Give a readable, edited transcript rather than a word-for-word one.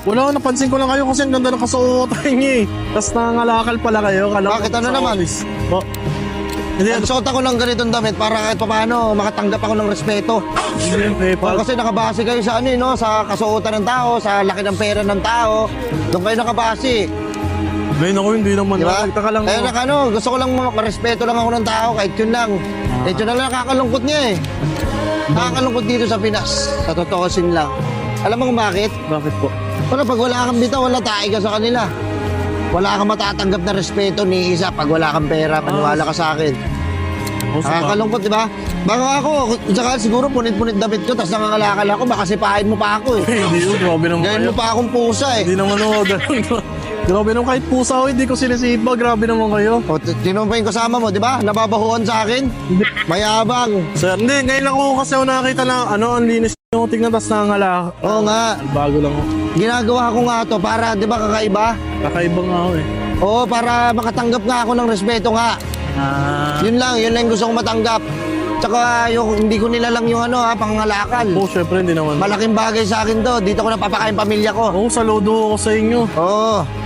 Wala, napansin ko lang kayo kasi ang ganda ng kasuotan niyo eh. Tapos nangangalakal pala kayo. Bakit, ano naman? Po. Hindi, Nagsuot ako ng ganitong damit para kahit paano makatanggap ako ng respeto. hindi, Kasi nakabase kayo sa ano no, sa kasuotan ng tao, sa laki ng pera ng tao. Doon kayo nakabase. Ngayon ako, hindi naman. Di ba? Nagtaka lang Kaya ako. gusto ko lang marespeto lang ako ng tao kahit yun lang. Kahit yun lang nakakalungkot niya eh. Nakakalungkot dito sa Pinas. Sa totoosin lang. Alam mo kung bakit? Bakit po? Wala, pag wala kang bitaw, wala tayo ka sa kanila. Wala kang matatanggap na respeto ni isa pag wala kang pera, paniwala ka sa akin. Nakakalungkot, di ba? Baka ako, tsaka siguro punit-punit damit ko, tapos nangangalakal ako, baka sipahin mo pa ako eh. Hindi yun, grabe naman Gawin kayo. mo pa akong pusa eh. Hindi naman ako, ganun. Grabe naman kahit pusa ko, hindi ko sinisipa. Grabe naman kayo. O, tinong pa yung kasama mo, di ba? Nababahuan sa akin. Mayabang. Sir, hindi, ngayon lang ako kasi ako nakakita na, ang linis yung tignan, tapos nangangalakal. Oo nga. Bago lang ako. Ginagawa ko nga to para, di ba, kakaiba? Kakaiba nga ako eh. Oo, para makatanggap nga ako ng respeto nga. Yun lang yung gusto kong matanggap. Tsaka yung, hindi ko nilalang yung pangangalakal. Oo, syempre, hindi naman. Malaking bagay sa akin to. Dito ko napapakain pamilya ko. Oo, saludo ako sa inyo. Oo.